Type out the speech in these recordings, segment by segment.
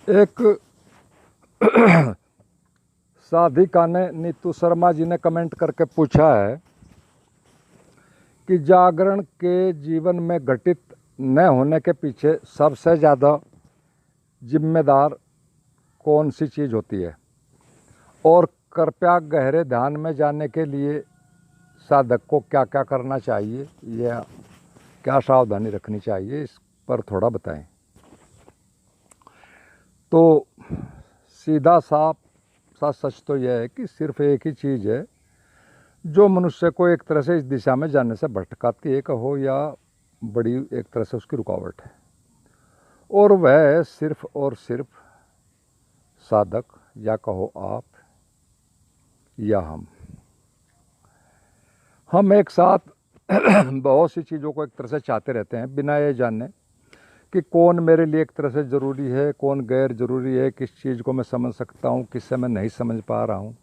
एक साधिका ने नीतू शर्मा जी ने कमेंट करके पूछा है कि जागरण के जीवन में घटित न होने के पीछे सबसे ज़्यादा जिम्मेदार कौन सी चीज़ होती है, और कृपया गहरे ध्यान में जाने के लिए साधक को क्या क्या करना चाहिए या क्या सावधानी रखनी चाहिए, इस पर थोड़ा बताएं। तो सीधा साफ सा सच तो यह है कि सिर्फ एक ही चीज़ है जो मनुष्य को एक तरह से इस दिशा में जाने से भटकाती है कहो, या बड़ी एक तरह से उसकी रुकावट है, और वह सिर्फ और सिर्फ साधक या कहो आप या हम एक साथ बहुत सी चीज़ों को एक तरह से चाहते रहते हैं बिना ये जाने कि कौन मेरे लिए एक तरह से ज़रूरी है, कौन गैर ज़रूरी है, किस चीज़ को मैं समझ सकता हूँ, किससे मैं नहीं समझ पा रहा हूँ।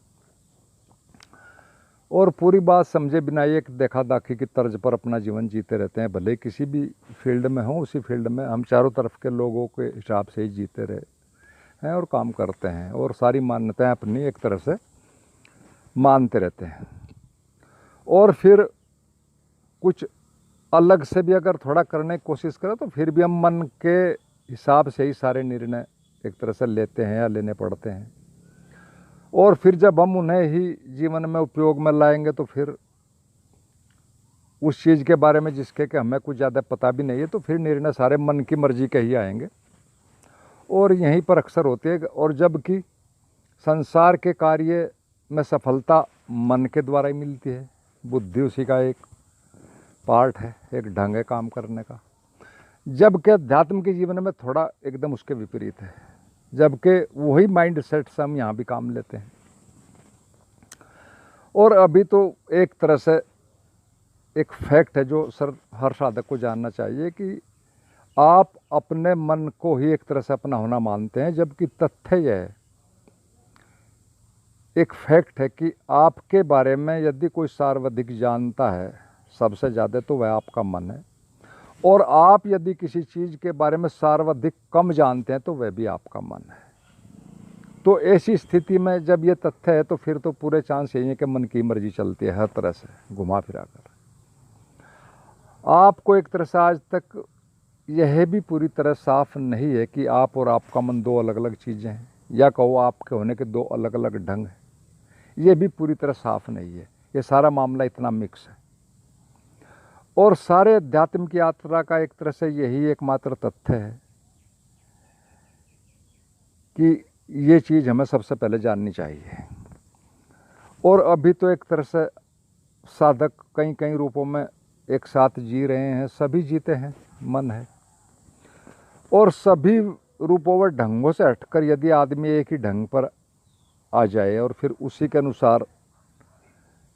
और पूरी बात समझे बिना एक देखा दाखी की तर्ज पर अपना जीवन जीते रहते हैं। भले किसी भी फील्ड में हो, उसी फील्ड में हम चारों तरफ के लोगों के हिसाब से ही जीते रहे हैं और काम करते हैं, और सारी मान्यताएं अपनी एक तरह से मानते रहते हैं। और फिर कुछ अलग से भी अगर थोड़ा करने की कोशिश करें तो फिर भी हम मन के हिसाब से ही सारे निर्णय एक तरह से लेते हैं या लेने पड़ते हैं। और फिर जब हम उन्हें ही जीवन में उपयोग में लाएंगे तो फिर उस चीज़ के बारे में जिसके कि हमें कुछ ज़्यादा पता भी नहीं है, तो फिर निर्णय सारे मन की मर्जी के ही आएंगे और यहीं पर अक्सर होती है। और जबकि संसार के कार्य में सफलता मन के द्वारा ही मिलती है, बुद्धि उसी का एक पार्ट है, एक ढंग है काम करने का। जबकि अध्यात्म के जीवन में थोड़ा एकदम उसके विपरीत है, जबकि वही माइंड सेट से हम यहाँ भी काम लेते हैं। और अभी तो एक तरह से एक फैक्ट है जो हर साधक को जानना चाहिए कि आप अपने मन को ही एक तरह से अपना होना मानते हैं, जबकि तथ्य यह है, एक फैक्ट है कि आपके बारे में यदि कोई सर्वाधिक जानता है सबसे ज़्यादा तो वह आपका मन है, और आप यदि किसी चीज़ के बारे में सर्वाधिक कम जानते हैं तो वह भी आपका मन है। तो ऐसी स्थिति में जब ये तथ्य है तो फिर तो पूरे चांस यही है कि मन की मर्जी चलती है हर तरह से घुमा फिरा कर। आपको एक तरह से आज तक यह भी पूरी तरह साफ नहीं है कि आप और आपका मन दो अलग अलग चीज़ें हैं, या कहो आपके होने के दो अलग अलग ढंग हैं। ये भी पूरी तरह साफ नहीं है। ये सारा मामला इतना मिक्स है, और सारे अध्यात्म की यात्रा का एक तरह से यही एकमात्र तथ्य है कि ये चीज़ हमें सबसे पहले जाननी चाहिए। और अभी तो एक तरह से साधक कई कई रूपों में एक साथ जी रहे हैं, सभी जीते हैं, मन है। और सभी रूपों व ढंगों से हटकर यदि आदमी एक ही ढंग पर आ जाए और फिर उसी के अनुसार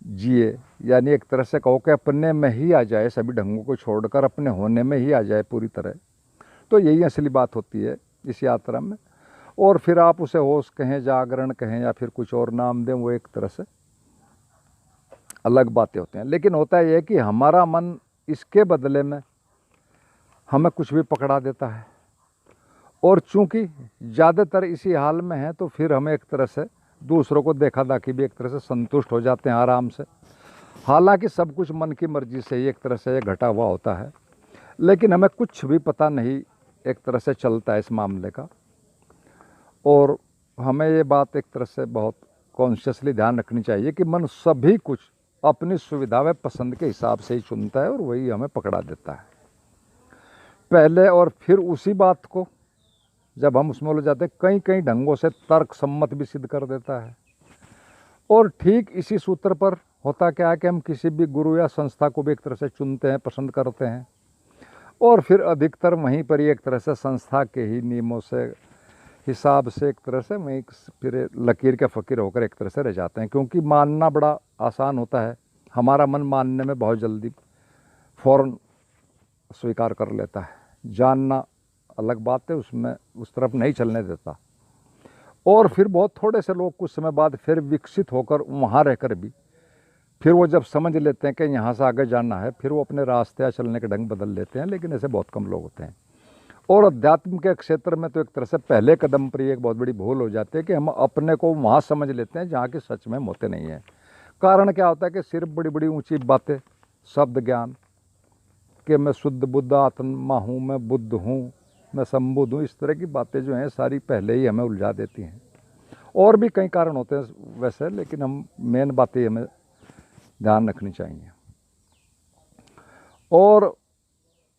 जिए, यानी एक तरह से कहो कि अपने में ही आ जाए, सभी ढंगों को छोड़कर अपने होने में ही आ जाए पूरी तरह, तो यही असली बात होती है इस यात्रा में। और फिर आप उसे होश कहें, जागरण कहें, या फिर कुछ और नाम दें, वो एक तरह से अलग बातें होते हैं। लेकिन होता यह है कि हमारा मन इसके बदले में हमें कुछ भी पकड़ा देता है, और चूंकि ज़्यादातर इसी हाल में है तो फिर हमें एक तरह से दूसरों को देखा दाखी भी एक तरह से संतुष्ट हो जाते हैं आराम से। हालांकि सब कुछ मन की मर्जी से ही एक तरह से घटा हुआ होता है, लेकिन हमें कुछ भी पता नहीं एक तरह से चलता है इस मामले का। और हमें ये बात एक तरह से बहुत कॉन्शियसली ध्यान रखनी चाहिए कि मन सभी कुछ अपनी सुविधा व पसंद के हिसाब से ही चुनता है, और वही हमें पकड़ा देता है पहले। और फिर उसी बात को जब हम उसमें उलझ जाते हैं, कई कई ढंगों से तर्क सम्मत भी सिद्ध कर देता है। और ठीक इसी सूत्र पर होता क्या है कि हम किसी भी गुरु या संस्था को भी एक तरह से चुनते हैं, पसंद करते हैं, और फिर अधिकतर वहीं पर ही एक तरह से संस्था के ही नियमों से हिसाब से एक तरह से वहीं फिर लकीर के फ़कीर होकर एक तरह से रह जाते हैं। क्योंकि मानना बड़ा आसान होता है, हमारा मन मानने में बहुत जल्दी फ़ौरन स्वीकार कर लेता है। जानना अलग बात है, उसमें उस तरफ नहीं चलने देता। और फिर बहुत थोड़े से लोग कुछ समय बाद फिर विकसित होकर वहाँ रहकर भी फिर वो जब समझ लेते हैं कि यहाँ से आगे जाना है, फिर वो अपने रास्ते या चलने के ढंग बदल लेते हैं, लेकिन ऐसे बहुत कम लोग होते हैं। और अध्यात्म के क्षेत्र में तो एक तरह से पहले कदम पर एक बहुत बड़ी भूल हो जाती है कि हम अपने को वहाँ समझ लेते हैं जहाँ की सच में हम होते नहीं हैं। कारण क्या होता है कि सिर्फ बड़ी बड़ी ऊंची बातें, शब्द ज्ञान कि मैं शुद्ध बुद्ध आत्मा हूँ, मैं बुद्ध हूँ, मैं संबुद्ध हूँ, इस तरह की बातें जो हैं सारी पहले ही हमें उलझा देती हैं। और भी कई कारण होते हैं वैसे, लेकिन हम मेन बातें हमें ध्यान रखनी चाहिए। और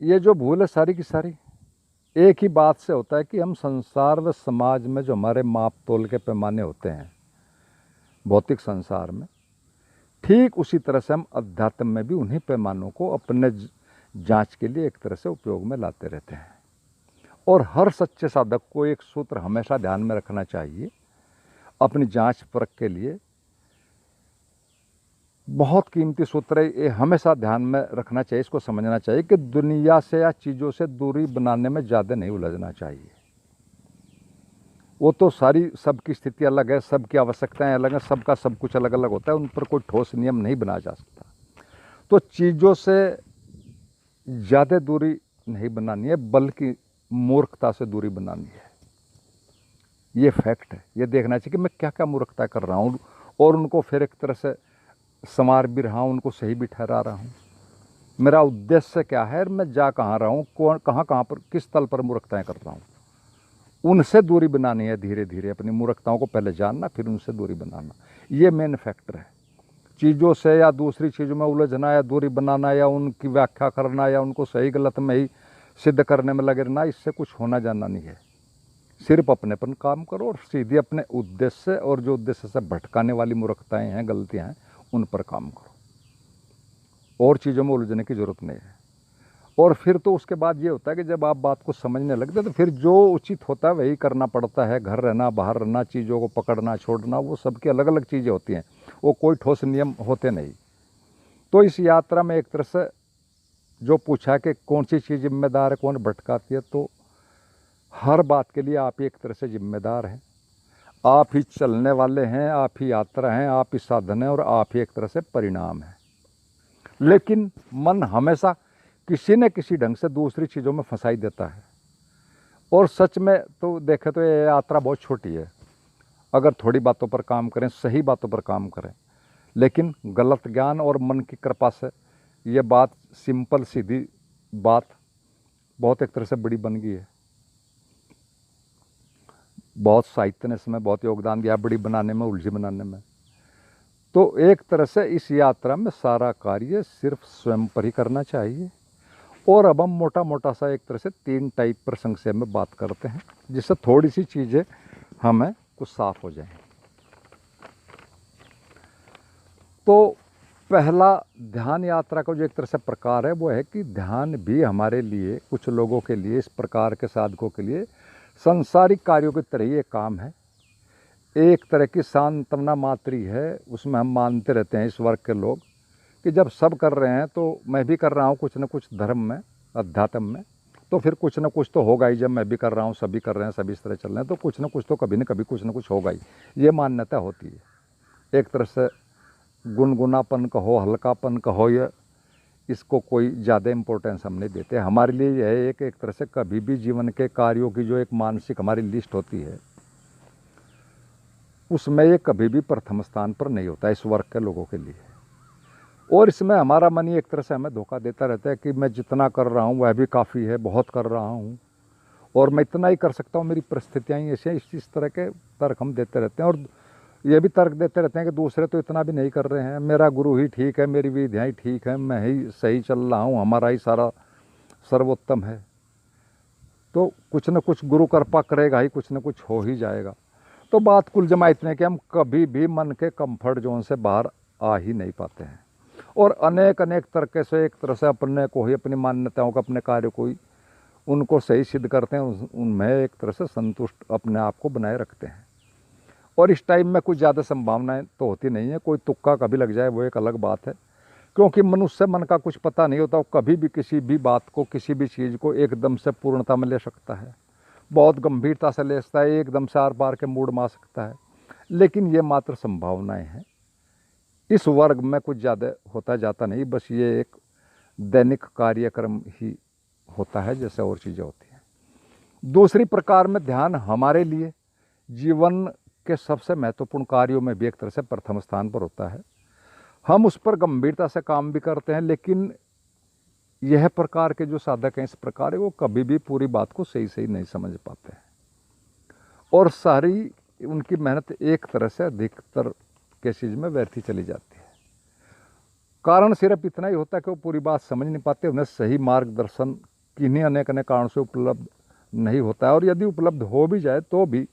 ये जो भूल है सारी की सारी एक ही बात से होता है कि हम संसार व समाज में जो हमारे माप तोल के पैमाने होते हैं भौतिक संसार में, ठीक उसी तरह से हम अध्यात्म में भी उन्हीं पैमानों को अपने जांच के लिए एक तरह से उपयोग में लाते रहते हैं। और हर सच्चे साधक को एक सूत्र हमेशा ध्यान में रखना चाहिए अपनी जांच परख के लिए। बहुत कीमती सूत्र है ये, हमेशा ध्यान में रखना चाहिए, इसको समझना चाहिए कि दुनिया से या चीज़ों से दूरी बनाने में ज़्यादा नहीं उलझना चाहिए। वो तो सारी सबकी स्थिति अलग है, सबकी आवश्यकताएं अलग हैं, सबका सब कुछ अलग अलग होता है, उन पर कोई ठोस नियम नहीं बनाया जा सकता। तो चीज़ों से ज़्यादा दूरी नहीं बनानी है, बल्कि मूर्खता से दूरी बनानी है। ये फैक्ट है। ये देखना चाहिए कि मैं क्या क्या मूर्खता कर रहा हूँ और उनको फिर एक तरह से संवार भी रहा हूँ, उनको सही भी ठहरा रहा हूँ। मेरा उद्देश्य क्या है, मैं जा कहाँ रहा हूँ, कौन कहाँ कहाँ पर किस तल पर मूर्खताएं कर रहा हूँ। उनसे दूरी बनानी है धीरे धीरे, अपनी मूर्खताओं को पहले जानना फिर उनसे दूरी बनाना। ये मेन फैक्टर है। चीज़ों से या दूसरी चीज़ों में उलझना या दूरी बनाना या उनकी व्याख्या करना या उनको सही गलत में ही सिद्ध करने में लगे रहना, इससे कुछ होना जाना नहीं है। सिर्फ अपनेपन काम करो और सीधे अपने उद्देश्य और जो उद्देश्य से भटकाने वाली मूर्खताएं हैं, गलतियां हैं, उन पर काम करो। और चीज़ों में उलझने की ज़रूरत नहीं है। और फिर तो उसके बाद ये होता है कि जब आप बात को समझने लगते तो फिर जो उचित होता है वही करना पड़ता है। घर रहना, बाहर रहना, चीज़ों को पकड़ना छोड़ना, वो सबकी अलग अलग चीज़ें होती हैं, वो कोई ठोस नियम होते नहीं। तो इस यात्रा में एक तरह से जो पूछा कि कौन सी चीज़ जिम्मेदार है, कौन भटकाती है, तो हर बात के लिए आप ही एक तरह से जिम्मेदार हैं। आप ही चलने वाले हैं, आप ही यात्रा हैं, आप ही साधन हैं और आप ही एक तरह से परिणाम है। लेकिन मन हमेशा किसी न किसी ढंग से दूसरी चीज़ों में फंसाई देता है। और सच में तो देखें तो ये यात्रा बहुत छोटी है। अगर थोड़ी बातों पर काम करें, सही बातों पर काम करें, लेकिन गलत ज्ञान और मन की कृपा से ये बात सिंपल सीधी बात बहुत एक तरह से बड़ी बन गई है। बहुत साहित्य ने इसमें बहुत योगदान दिया बड़ी बनाने में, उलझी बनाने में। तो एक तरह से इस यात्रा में सारा कार्य सिर्फ स्वयं पर ही करना चाहिए। और अब हम मोटा मोटा सा एक तरह से 3 टाइप पर संक्षेप में बात करते हैं, जिससे थोड़ी सी चीज़ें हमें कुछ साफ हो जाएं। तो पहला ध्यान यात्रा का जो एक तरह से प्रकार है वो है कि ध्यान भी हमारे लिए, कुछ लोगों के लिए, इस प्रकार के साधकों के लिए सांसारिक कार्यों की तरह ही एक काम है। एक तरह की सांत्वना मात्री है। उसमें हम मानते रहते हैं इस वर्ग के लोग कि जब सब कर रहे हैं तो मैं भी कर रहा हूँ कुछ न कुछ धर्म में, अध्यात्म में, तो फिर कुछ न कुछ तो होगा ही। जब मैं भी कर रहा हूँ, सभी कर रहे हैं, सभी इस तरह चल रहे हैं, तो कुछ न कुछ तो कभी न कभी कुछ न कुछ होगा ही। ये मान्यता होती है। एक तरह से गुनगुनापन कहो, हल्कापन कहो, ये इसको कोई ज़्यादा इम्पोर्टेंस हम नहीं देते। हमारे लिए यह है एक तरह से कभी भी जीवन के कार्यों की जो एक मानसिक हमारी लिस्ट होती है, उसमें ये कभी भी प्रथम स्थान पर नहीं होता इस वर्ग के लोगों के लिए। और इसमें हमारा मन ही एक तरह से हमें धोखा देता रहता है कि मैं जितना कर रहा हूँ वह भी काफ़ी है, बहुत कर रहा हूँ और मैं इतना ही कर सकता हूँ, मेरी परिस्थितियाँ ही ऐसी हैं। इस तरह के तर्क हम देते रहते हैं। और ये भी तर्क देते रहते हैं कि दूसरे तो इतना भी नहीं कर रहे हैं, मेरा गुरु ही ठीक है, मेरी विधियाँ ही ठीक है, मैं ही सही चल रहा हूँ, हमारा ही सारा सर्वोत्तम है। तो कुछ न कुछ गुरु कृपा करेगा ही, कुछ न कुछ हो ही जाएगा। तो बात कुल जमा इतने कि हम कभी भी मन के कंफर्ट जोन से बाहर आ ही नहीं पाते हैं और अनेक अनेक तरीके से एक तरह से अपने को ही, अपनी मान्यताओं को, अपने कार्य को ही उनको सही सिद्ध करते हैं, उनमें एक तरह से संतुष्ट अपने आप को बनाए रखते हैं। और इस टाइम में कुछ ज़्यादा संभावनाएं तो होती नहीं है। कोई तुक्का कभी लग जाए वो एक अलग बात है, क्योंकि मनुष्य मन का कुछ पता नहीं होता। वो कभी भी किसी भी बात को, किसी भी चीज़ को एकदम से पूर्णता में ले सकता है, बहुत गंभीरता से ले सकता है, एकदम से आर पार के मूड में आ सकता है। लेकिन ये मात्र संभावनाएं हैं। इस वर्ग में कुछ ज़्यादा होता जाता नहीं, बस ये एक दैनिक कार्यक्रम ही होता है जैसे और चीज़ें होती हैं। दूसरी प्रकार में ध्यान हमारे लिए जीवन के सबसे महत्वपूर्ण कार्यों में भी एक तरह से प्रथम स्थान पर होता है। हम उस पर गंभीरता से काम भी करते हैं, लेकिन यह प्रकार के जो साधक हैं इस प्रकार वो कभी भी पूरी बात को सही सही नहीं समझ पाते हैं और सारी उनकी मेहनत एक तरह से अधिकतर केसेज में व्यर्थ ही चली जाती है। कारण सिर्फ इतना ही होता है कि वो पूरी बात समझ नहीं पाते, उन्हें सही मार्गदर्शन किन्हीं अनेक अनेक कारणों से उपलब्ध नहीं होता है, और यदि उपलब्ध हो भी जाए तो भी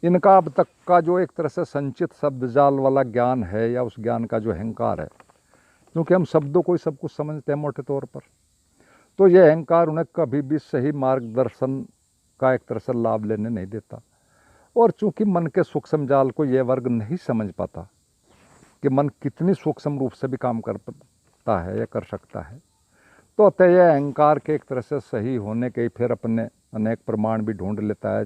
इनका अब तक का जो एक तरह से संचित शब्द जाल वाला ज्ञान है या उस ज्ञान का जो अहंकार है, क्योंकि हम शब्दों को ही सब कुछ समझते हैं मोटे तौर पर, तो यह अहंकार उन्हें कभी भी सही मार्गदर्शन का एक तरह से लाभ लेने नहीं देता। और चूंकि मन के सूक्ष्म जाल को यह वर्ग नहीं समझ पाता कि मन कितनी सूक्ष्म रूप से भी काम करता है या कर सकता है, तो अतः यह अहंकार के एक तरह से सही होने के फिर अपने अनेक प्रमाण भी ढूंढ लेता है,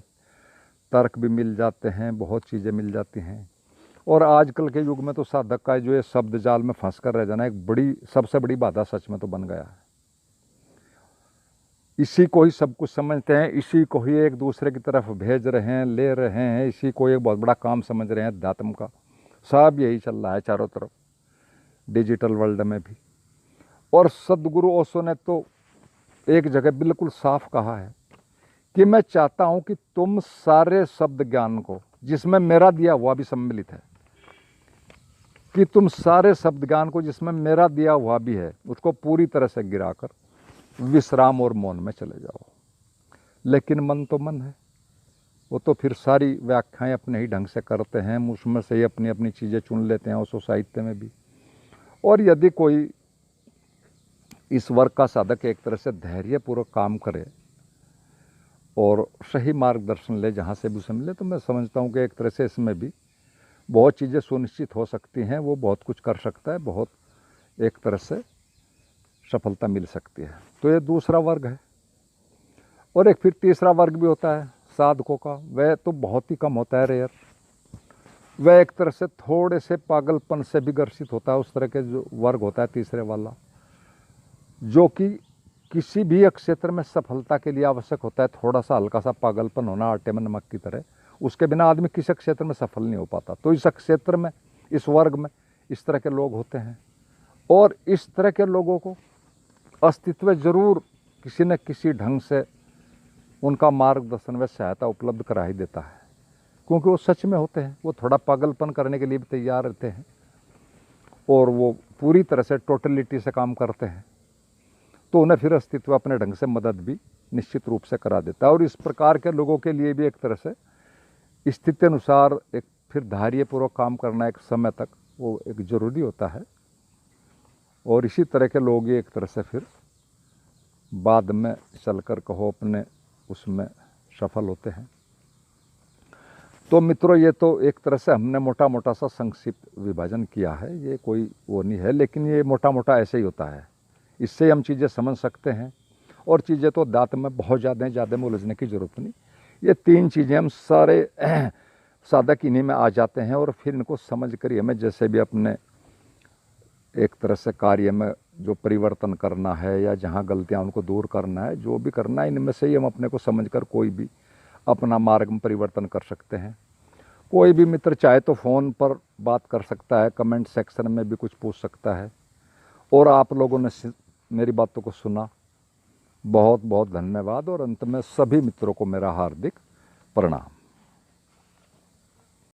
तर्क भी मिल जाते हैं, बहुत चीज़ें मिल जाती हैं। और आजकल के युग में तो साधक का जो ये शब्द जाल में फंस कर रह जाना एक बड़ी सबसे बड़ी बाधा सच में तो बन गया है। इसी को ही सब कुछ समझते हैं, इसी को ही एक दूसरे की तरफ भेज रहे हैं, ले रहे हैं, इसी को एक बहुत बड़ा काम समझ रहे हैं अध्यात्म का। सब यही चल रहा है चारों तरफ, डिजिटल वर्ल्ड में भी। और सदगुरु ओशो ने तो एक जगह बिल्कुल साफ कहा है कि मैं चाहता हूं कि तुम सारे शब्द ज्ञान को, जिसमें मेरा दिया हुआ भी सम्मिलित है, कि तुम सारे शब्द ज्ञान को जिसमें मेरा दिया हुआ भी है, उसको पूरी तरह से गिराकर विश्राम और मौन में चले जाओ। लेकिन मन तो मन है, वो तो फिर सारी व्याख्याएं अपने ही ढंग से करते हैं, उसमें से ही अपनी अपनी चीज़ें चुन लेते हैं, उस साहित्य में भी। और यदि कोई इस वर्ग का साधक एक तरह से धैर्यपूर्वक काम करे और सही मार्गदर्शन ले जहाँ से भी उसे मिले, तो मैं समझता हूँ कि एक तरह से इसमें भी बहुत चीज़ें सुनिश्चित हो सकती हैं, वो बहुत कुछ कर सकता है, बहुत एक तरह से सफलता मिल सकती है। तो ये दूसरा वर्ग है। और एक फिर तीसरा वर्ग भी होता है साधकों का, वह तो बहुत ही कम होता है, रेयर। वह एक तरह से थोड़े से पागलपन से भी ग्रसित होता है, उस तरह के जो वर्ग होता है तीसरे वाला, जो कि किसी भी एक क्षेत्र में सफलता के लिए आवश्यक होता है थोड़ा सा हल्का सा पागलपन होना, आटे में नमक की तरह। उसके बिना आदमी किसी क्षेत्र में सफल नहीं हो पाता। तो इस क्षेत्र में, इस वर्ग में इस तरह के लोग होते हैं, और इस तरह के लोगों को अस्तित्व जरूर किसी न किसी ढंग से उनका मार्गदर्शन व सहायता उपलब्ध करा ही देता है, क्योंकि वो सच में होते हैं, वो थोड़ा पागलपन करने के लिए भी तैयार रहते हैं और वो पूरी तरह से टोटलिटी से काम करते हैं, तो उन्हें फिर अस्तित्व अपने ढंग से मदद भी निश्चित रूप से करा देता है। और इस प्रकार के लोगों के लिए भी एक तरह से स्थिति अनुसार एक फिर धैर्यपूर्वक काम करना एक समय तक वो एक ज़रूरी होता है, और इसी तरह के लोग ही एक तरह से फिर बाद में चलकर कहो अपने उसमें सफल होते हैं। तो मित्रों, ये तो एक तरह से हमने मोटा मोटा सा संक्षिप्त विभाजन किया है, ये कोई वो नहीं है, लेकिन ये मोटा मोटा ऐसे ही होता है। इससे हम चीज़ें समझ सकते हैं, और चीज़ें तो दांत में बहुत ज़्यादा में उलझने की ज़रूरत नहीं। ये तीन चीज़ें हम सारे साधक इन्हीं में आ जाते हैं, और फिर इनको समझ कर हमें जैसे भी अपने एक तरह से कार्य में जो परिवर्तन करना है या जहाँ गलतियाँ उनको दूर करना है, जो भी करना है, इनमें से ही हम अपने को समझकर कोई भी अपना मार्ग में परिवर्तन कर सकते हैं। कोई भी मित्र चाहे तो फ़ोन पर बात कर सकता है, कमेंट सेक्शन में भी कुछ पूछ सकता है। और आप लोगों ने मेरी बातों को सुना, बहुत बहुत धन्यवाद। और अंत में सभी मित्रों को मेरा हार्दिक प्रणाम।